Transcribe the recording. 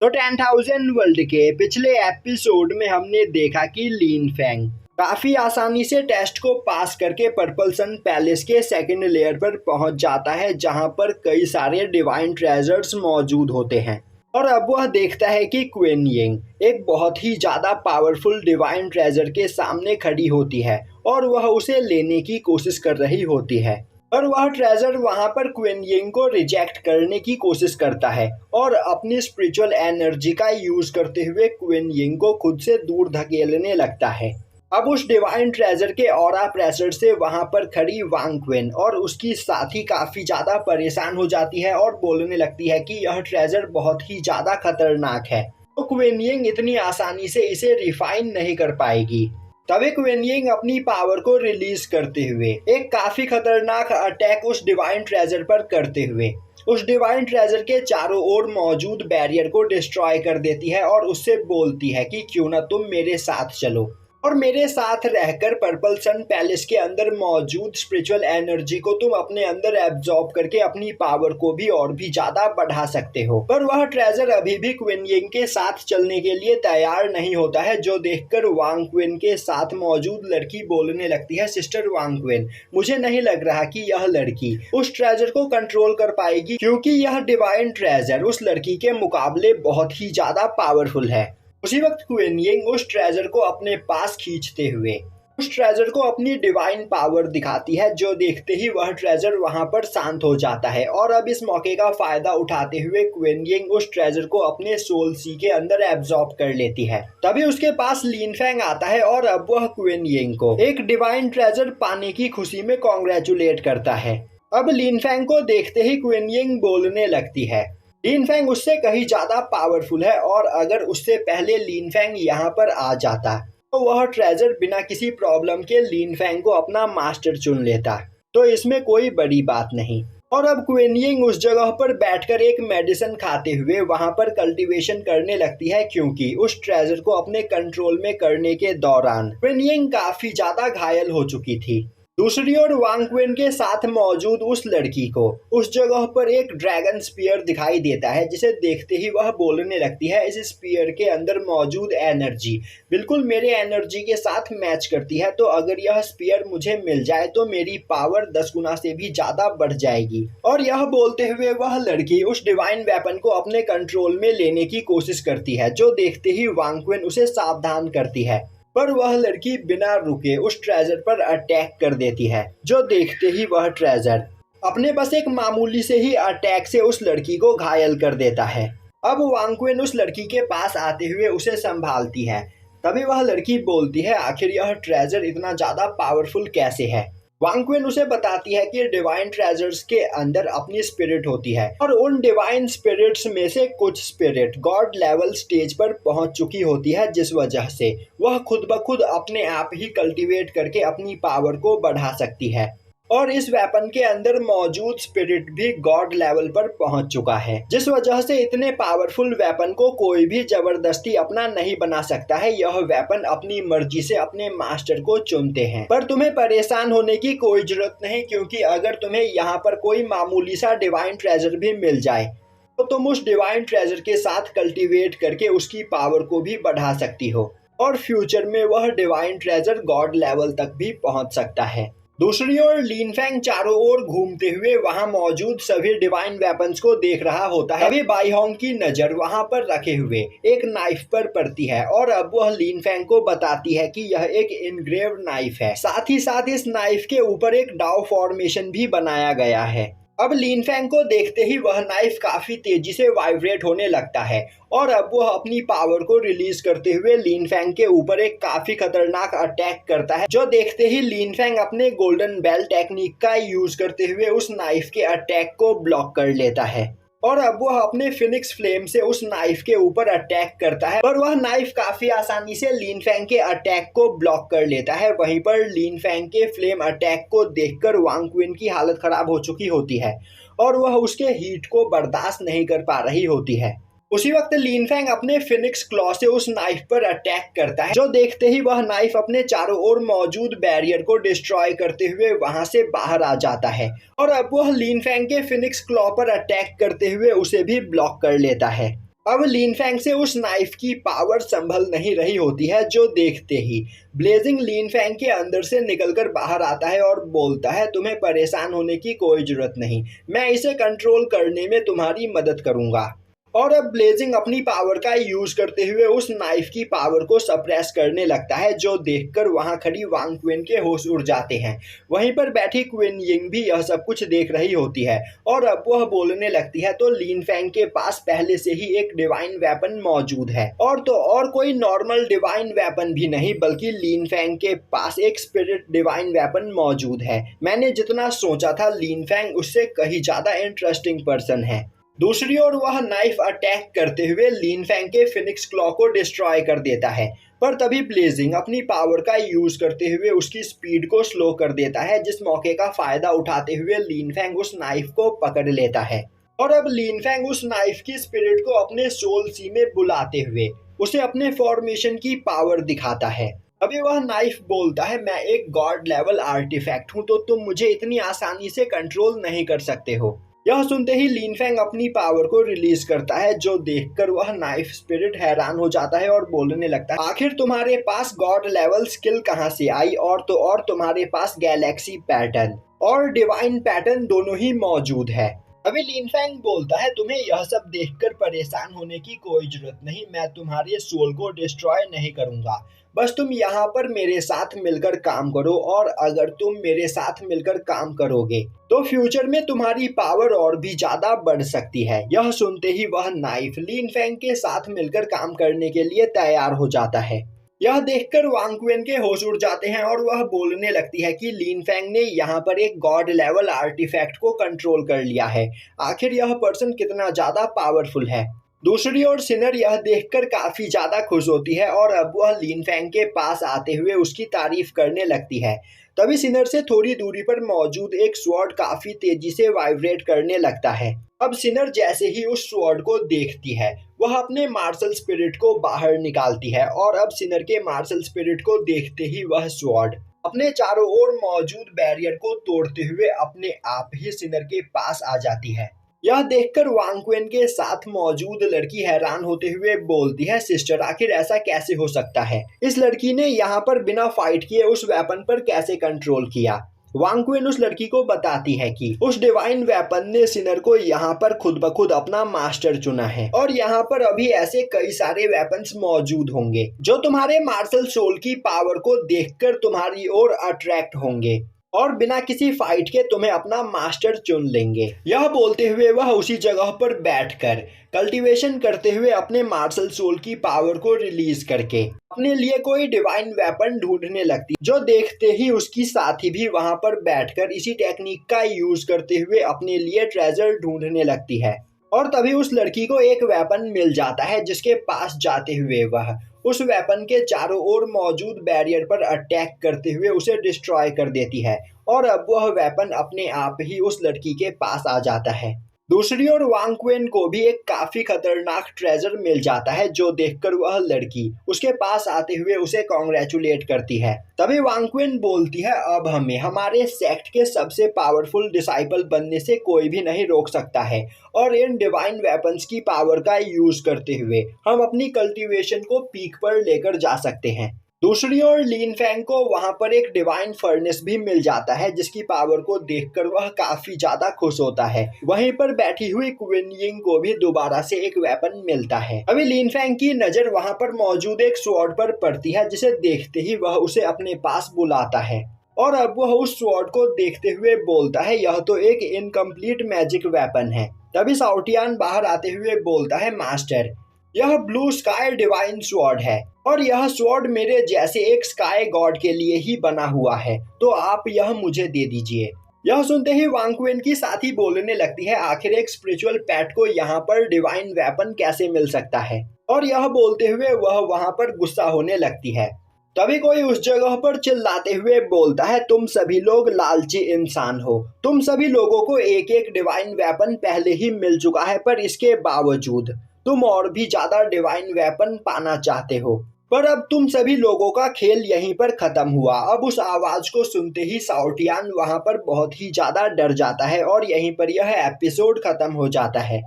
तो 10,000 वर्ल्ड के पिछले एपिसोड में हमने देखा कि लिन फैंग काफी आसानी से टेस्ट को पास करके पर्पल सन पैलेस के सेकंड लेयर पर पहुंच जाता है, जहां पर कई सारे डिवाइन ट्रेजर्स मौजूद होते हैं। और अब वह देखता है कि क्वीन यिंग एक बहुत ही ज्यादा पावरफुल डिवाइन ट्रेजर के सामने खड़ी होती है और वह उसे लेने की कोशिश कर रही होती है। पर वह ट्रेजर वहां पर क्वीन यिंग को रिजेक्ट करने की कोशिश करता है और अपनी स्पिरिचुअल एनर्जी का यूज करते हुए क्वीन यिंग को खुद से दूर धकेलने लगता है। अब उस डिवाइन ट्रेजर के ऑरा प्रेशर से वहां पर खड़ी वांग क्वीन और उसकी साथी काफी ज्यादा परेशान हो जाती है और बोलने लगती है कि यह ट्रेजर बहुत ही ज्यादा खतरनाक है, तो क्वीन यिंग इतनी आसानी से इसे रिफाइन नहीं कर पाएगी। तभी क्वीन यिंग अपनी पावर को रिलीज करते हुए एक काफी खतरनाक अटैक उस डिवाइन ट्रेजर पर करते हुए उस डिवाइन ट्रेजर के चारों ओर मौजूद बैरियर को डिस्ट्रॉय कर देती है और उससे बोलती है कि क्यों ना तुम मेरे साथ चलो और मेरे साथ रहकर पर्पल सन पैलेस के अंदर मौजूद स्पिरिचुअल एनर्जी को तुम अपने अंदर एब्जॉर्ब करके अपनी पावर को भी और भी ज्यादा बढ़ा सकते हो। पर वह ट्रेजर अभी भी क्वीन यिंग के साथ चलने के लिए तैयार नहीं होता है, जो देखकर वांग क्वीन के साथ मौजूद लड़की बोलने लगती है, सिस्टर वांग क्वीन, मुझे नहीं लग रहा कि यह लड़की उस ट्रेजर को कंट्रोल कर पाएगी, क्योंकि यह डिवाइन ट्रेजर उस लड़की के मुकाबले बहुत ही ज्यादा पावरफुल है। उसी वक्त क्वीन यिंग उस ट्रेजर को अपने पास खींचते हुए उस ट्रेजर को अपनी डिवाइन पावर दिखाती है, जो देखते ही वह ट्रेजर वहां पर शांत हो जाता है। और अब इस मौके का फायदा उठाते हुए क्वीन यिंग उस ट्रेजर को अपने सोल सी के अंदर एब्जॉर्ब कर लेती है। तभी उसके पास लिन फैंग आता है और अब वह क्वीन यिंग को एक डिवाइन ट्रेजर पाने की खुशी में कॉन्ग्रेचुलेट करता है। अब लिन फैंग को देखते ही क्वीन यिंग बोलने लगती है, लिन फैंग उससे कहीं ज्यादा पावरफुल है और अगर उससे पहले लिन फैंग यहाँ पर आ जाता तो वह ट्रेजर बिना किसी प्रॉब्लम के लिन फैंग को अपना मास्टर चुन लेता, तो इसमें कोई बड़ी बात नहीं। और अब क्वीन यिंग उस जगह पर बैठकर एक मेडिसिन खाते हुए वहां पर कल्टीवेशन करने लगती है, क्योंकि उस ट्रेजर को अपने कंट्रोल में करने के दौरान क्वीन यिंग काफी ज्यादा घायल हो चुकी थी। दूसरी ओर वांग क्वीन के साथ मौजूद उस लड़की को उस जगह पर एक ड्रैगन स्पीयर दिखाई देता है, जिसे देखते ही वह बोलने लगती है, इस स्पीयर के अंदर मौजूद एनर्जी बिल्कुल मेरे एनर्जी के साथ मैच करती है, तो अगर यह स्पीयर मुझे मिल जाए तो मेरी पावर 10 गुना से भी ज्यादा बढ़ जाएगी। और यह बोलते हुए वह लड़की उस डिवाइन वेपन को अपने कंट्रोल में लेने की कोशिश करती है, जो देखते ही वांग क्वीन उसे सावधान करती है। पर वह लड़की बिना रुके उस ट्रेजर पर अटैक कर देती है, जो देखते ही वह ट्रेजर अपने बस एक मामूली से ही अटैक से उस लड़की को घायल कर देता है। अब वांग क्वीन उस लड़की के पास आते हुए उसे संभालती है। तभी वह लड़की बोलती है, आखिर यह ट्रेजर इतना ज्यादा पावरफुल कैसे है। वांग क्वीन उसे बताती है कि डिवाइन ट्रेजर्स के अंदर अपनी स्पिरिट होती है और उन डिवाइन स्पिरिट्स में से कुछ स्पिरिट गॉड लेवल स्टेज पर पहुंच चुकी होती है, जिस वजह से वह खुद ब खुद अपने आप ही कल्टीवेट करके अपनी पावर को बढ़ा सकती है। और इस वेपन के अंदर मौजूद स्पिरिट भी गॉड लेवल पर पहुंच चुका है, जिस वजह से इतने पावरफुल वेपन को कोई भी जबरदस्ती अपना नहीं बना सकता है। यह वेपन अपनी मर्जी से अपने मास्टर को चुनते हैं। पर तुम्हें परेशान होने की कोई जरूरत नहीं, क्योंकि अगर तुम्हें यहाँ पर कोई मामूली सा डिवाइन ट्रेजर भी मिल जाए तो तुम उस डिवाइन ट्रेजर के साथ कल्टीवेट करके उसकी पावर को भी बढ़ा सकती हो और फ्यूचर में वह डिवाइन ट्रेजर गॉड लेवल तक भी पहुंच सकता है। दूसरी ओर लिन फैंग चारों ओर घूमते हुए वहां मौजूद सभी डिवाइन वेपन्स को देख रहा होता है। अभी बाईहोंग की नजर वहां पर रखे हुए एक नाइफ पर पड़ती है और अब वह लिन फैंग को बताती है कि यह एक इनग्रेव्ड नाइफ है। साथ ही साथ इस नाइफ के ऊपर एक डाउ फॉर्मेशन भी बनाया गया है। अब लिन फैंग को देखते ही वह नाइफ काफी तेजी से वाइब्रेट होने लगता है और अब वह अपनी पावर को रिलीज करते हुए लिन फैंग के ऊपर एक काफी खतरनाक अटैक करता है, जो देखते ही लिन फैंग अपने गोल्डन बेल टेक्निक का यूज करते हुए उस नाइफ के अटैक को ब्लॉक कर लेता है। और अब वह अपने फिनिक्स फ्लेम से उस नाइफ के ऊपर अटैक करता है, पर वह नाइफ काफी आसानी से लिन फैंग के अटैक को ब्लॉक कर लेता है। वहीं पर लिन फैंग के फ्लेम अटैक को देखकर वांग क्वीन की हालत खराब हो चुकी होती है और वह उसके हीट को बर्दाश्त नहीं कर पा रही होती है। उसी वक्त लिन फैंग अपने फिनिक्स क्लॉ से उस नाइफ पर अटैक करता है, जो देखते ही वह नाइफ अपने चारों ओर मौजूद बैरियर को डिस्ट्रॉय करते हुए वहां से बाहर आ जाता है और अब वह लिन फैंग के फिनिक्स क्लॉ पर अटैक करते हुए उसे भी ब्लॉक कर लेता है। अब लिन फैंग से उस नाइफ की पावर संभल नहीं रही होती है, जो देखते ही ब्लेजिंग लिन फैंग के अंदर से निकलकर बाहर आता है और बोलता है, तुम्हें परेशान होने की कोई जरूरत नहीं, मैं इसे कंट्रोल करने में तुम्हारी मदद करूंगा। और अब ब्लेजिंग अपनी पावर का यूज करते हुए उस नाइफ की पावर को सप्रेस करने लगता है, जो देखकर वहां खड़ी वांग क्विन के होश उड़ जाते हैं। वहीं पर बैठी क्विन यिंग भी यह सब कुछ देख रही होती है और अब वह बोलने लगती है, तो लिन फैंग के पास पहले से ही एक डिवाइन वेपन मौजूद है, और तो और कोई नॉर्मल डिवाइन वेपन भी नहीं, बल्कि लिन फैंग के पास एक स्पिरिट डिवाइन वेपन मौजूद है। मैंने जितना सोचा था लिन फैंग उससे कहीं ज्यादा इंटरेस्टिंग पर्सन है। दूसरी ओर वह नाइफ अटैक करते हुए लिन फैंग के फिनिक्स क्लॉ को डिस्ट्रॉय कर देता है, पर तभी ब्लेजिंग अपनी पावर का यूज करते हुए उसकी स्पीड को स्लो कर देता है, जिस मौके का फायदा उठाते हुए लिन फैंग उस नाइफ को पकड़ लेता है। और अब लिन फैंग उस नाइफ की स्पिरिट को अपने सोल सी में बुलाते हुए उसे अपने फॉर्मेशन की पावर दिखाता है। अभी वह नाइफ बोलता है, मैं एक गॉड लेवल आर्टिफैक्ट हूँ, तो तुम मुझे इतनी आसानी से कंट्रोल नहीं कर सकते हो। यह सुनते ही लिन फैंग अपनी पावर को रिलीज करता है, जो देखकर वह नाइफ स्पिरिट हैरान हो जाता है और बोलने लगता है, आखिर तुम्हारे पास गॉड लेवल स्किल कहां से आई, और तो और तुम्हारे पास गैलेक्सी पैटर्न और डिवाइन पैटर्न दोनों ही मौजूद है। अभी लिन फैंग बोलता है, तुम्हें यह सब देखकर परेशान होने की कोई जरूरत नहीं, मैं तुम्हारे सोल को डिस्ट्रॉय नहीं करूंगा, बस तुम यहाँ पर मेरे साथ मिलकर काम करो, और अगर तुम मेरे साथ मिलकर काम करोगे तो फ्यूचर में तुम्हारी पावर और भी ज्यादा बढ़ सकती है। यह सुनते ही वह नाइफ लिन फैंग के साथ मिलकर काम करने के लिए तैयार हो जाता है। यह देखकर वांग क्विन के होश उड़ जाते हैं और वह बोलने लगती है कि लिन फैंग ने यहाँ पर एक गॉड लेवल आर्टिफैक्ट को कंट्रोल कर लिया है, आखिर यह पर्सन कितना ज्यादा पावरफुल है। दूसरी ओर सिनर यह देखकर काफी ज्यादा खुश होती है और अब वह लिन फैंग के पास आते हुए उसकी तारीफ करने लगती है। तभी सिनर से थोड़ी दूरी पर मौजूद एक स्वॉर्ड काफी तेजी से वाइब्रेट करने लगता है। अब सिनर जैसे ही उस स्वॉर्ड को देखती है, वह अपने मार्शल स्पिरिट को बाहर निकालती है, और अब सिनर के मार्शल स्पिरिट को देखते ही वह स्वॉर्ड अपने चारों ओर मौजूद बैरियर को तोड़ते हुए अपने आप ही सिनर के पास आ जाती है। यह देखकर वांग क्विन के साथ मौजूद लड़की हैरान होते हुए बोलती है, सिस्टर आखिर ऐसा कैसे हो सकता है, इस लड़की ने यहाँ पर बिना फाइट किए उस वेपन पर कैसे कंट्रोल किया। वांग क्विन उस लड़की को बताती है कि उस डिवाइन वेपन ने सिनर को यहाँ पर खुद ब खुद अपना मास्टर चुना है, और यहाँ पर अभी ऐसे कई सारे वेपन्स मौजूद होंगे जो तुम्हारे मार्शल सोल की पावर को देखकर तुम्हारी ओर अट्रैक्ट होंगे और बिना किसी फाइट के तुम्हें अपना मास्टर चुन लेंगे। यह बोलते हुए वह उसी जगह पर बैठकर कल्टीवेशन करते हुए अपने मार्शल सोल की पावर को रिलीज करके अपने लिए कोई डिवाइन वेपन ढूंढने लगती, जो देखते ही उसकी साथी भी वहां पर बैठकर इसी टेक्निक का यूज करते हुए अपने लिए ट्रेजर ढूंढने लगती है। और तभी उस लड़की को एक वेपन मिल जाता है, जिसके पास जाते हुए वह उस वेपन के चारों ओर मौजूद बैरियर पर अटैक करते हुए उसे डिस्ट्रॉय कर देती है, और अब वह वेपन अपने आप ही उस लड़की के पास आ जाता है। दूसरी ओर वांग क्विन को भी एक काफी खतरनाक ट्रेजर मिल जाता है, जो देखकर वह लड़की उसके पास आते हुए उसे कॉन्ग्रेचुलेट करती है। तभी वांग क्विन बोलती है, अब हमें हमारे सेक्ट के सबसे पावरफुल डिसाइपल बनने से कोई भी नहीं रोक सकता है, और इन डिवाइन वेपन्स की पावर का यूज करते हुए हम अपनी कल्टीवेशन को पीक पर लेकर जा सकते हैं। दूसरी ओर लिन फैंग को वहां पर एक डिवाइन फर्नेस भी मिल जाता है, जिसकी पावर को देखकर वह काफी ज्यादा खुश होता है। वहीं पर बैठी हुई क्विन यिंग को भी दोबारा से एक वेपन मिलता है। अभी लिन फैंग की नजर वहां पर मौजूद एक स्वॉर्ड पर पड़ती है, जिसे देखते ही वह उसे अपने पास बुलाता है, और अब वह उस स्वॉर्ड को देखते हुए बोलता है, यह तो एक इनकम्प्लीट मैजिक वेपन है। तभी साउटियान बाहर आते हुए बोलता है, मास्टर यह ब्लू स्काई डिवाइन स्वॉर्ड है, और यह स्वॉर्ड मेरे जैसे एक स्काई गॉड के लिए ही बना हुआ है, तो आप यह मुझे दे दीजिए। यह सुनते ही वांग क्विन की साथी बोलने लगती है, आखिर एक स्पिरिचुअल पैट को यहाँ पर डिवाइन वेपन कैसे मिल सकता है, और यह बोलते हुए वह वहाँ पर गुस्सा होने लगती है। तभी कोई उस जगह पर चिल्लाते हुए बोलता है, तुम सभी लोग लालची इंसान हो, तुम सभी लोगों को एक एक डिवाइन वेपन पहले ही मिल चुका है, पर इसके बावजूद तुम और भी ज्यादा डिवाइन वेपन पाना चाहते हो। पर अब तुम सभी लोगों का खेल यहीं पर खत्म हुआ। अब उस आवाज को सुनते ही साउटियान वहां पर बहुत ही ज्यादा डर जाता है, और यहीं पर यह एपिसोड खत्म हो जाता है।